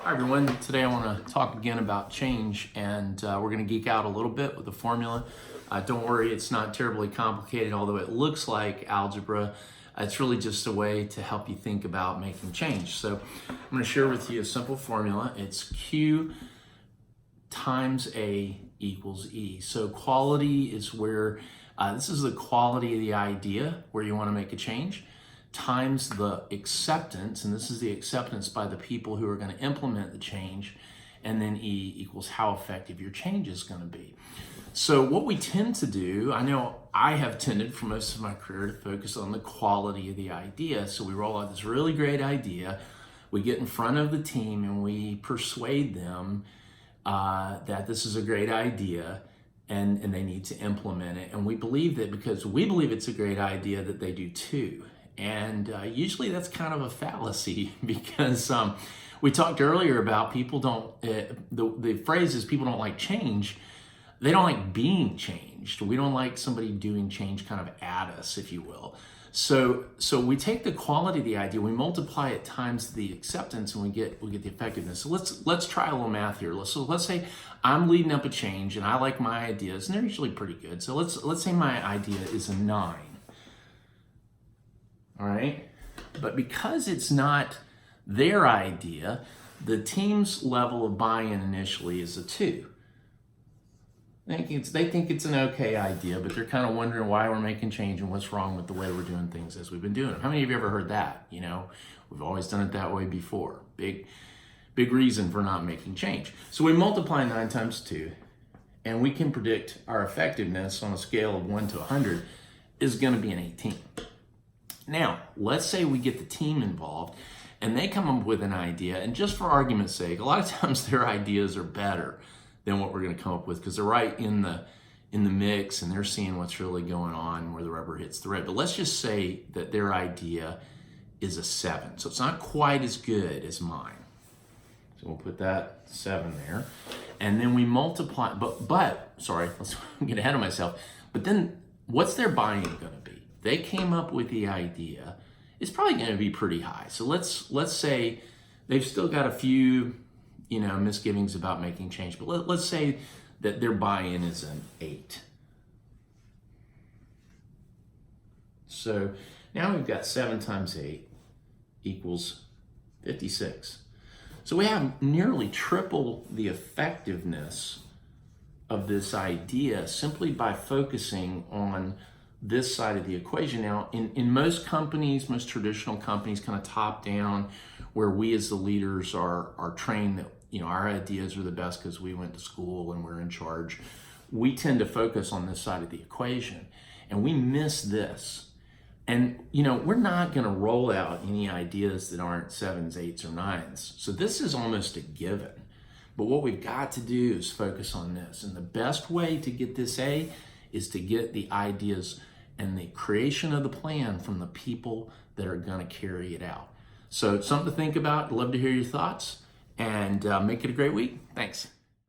Hi everyone, today I want to talk again about change, and we're going to geek out a little bit with the formula. Don't worry, it's not terribly complicated, although it looks like algebra. It's really just a way to help you think about making change. So I'm going to share with you a simple formula. It's Q times A equals E. So quality is where, this is the quality of the idea where you want to make a change, times the acceptance, and this is the acceptance by the people who are going to implement the change, and then E equals how effective your change is going to be. So what we tend to do, I know I have tended for most of my career to focus on the quality of the idea. So we roll out this really great idea, we get in front of the team and we persuade them that this is a great idea and they need to implement it. And we believe that because we believe it's a great idea that they do too. And usually that's kind of a fallacy because we talked earlier about people don't, the phrase is people don't like change. They don't like being changed. We don't like somebody doing change kind of at us, if you will. So we take the quality of the idea, we multiply it times the acceptance, and we get the effectiveness. So let's try a little math here. Let's say I'm leading up a change and I like my ideas, and they're usually pretty good. So let's say my idea is a 9. All right, but because it's not their idea, the team's level of buy-in initially is a 2. They think it's an okay idea, but they're kind of wondering why we're making change and what's wrong with the way we're doing things as we've been doing them. How many of you ever heard that? You know, we've always done it that way before. Big reason for not making change. So we multiply 9 times 2, and we can predict our effectiveness on a scale of 1 to 100 is going to be an 18. Now, let's say we get the team involved and they come up with an idea, and just for argument's sake, a lot of times their ideas are better than what we're going to come up with because they're right in the mix and they're seeing what's really going on where the rubber hits the road. But let's just say that their idea is a 7. So it's not quite as good as mine. So we'll put that 7 there. And then we multiply, but sorry, let's get ahead of myself. But then what's their buy-in going to be? They came up with the idea. It's probably going to be pretty high. So let's say they've still got a few, misgivings about making change. But let's say that their buy-in is an 8. So now we've got 7 times 8 equals 56. So we have nearly triple the effectiveness of this idea simply by focusing on this side of the equation. Now, in most companies, most traditional companies, kind of top down, where we as the leaders are trained that our ideas are the best because we went to school and we're in charge, we tend to focus on this side of the equation, and we miss this. And we're not going to roll out any ideas that aren't 7s, 8s, or 9s. So this is almost a given. But what we've got to do is focus on this. And the best way to get this A is to get the ideas and the creation of the plan from the people that are going to carry it out. So something to think about. Love to hear your thoughts, and make it a great week. Thanks.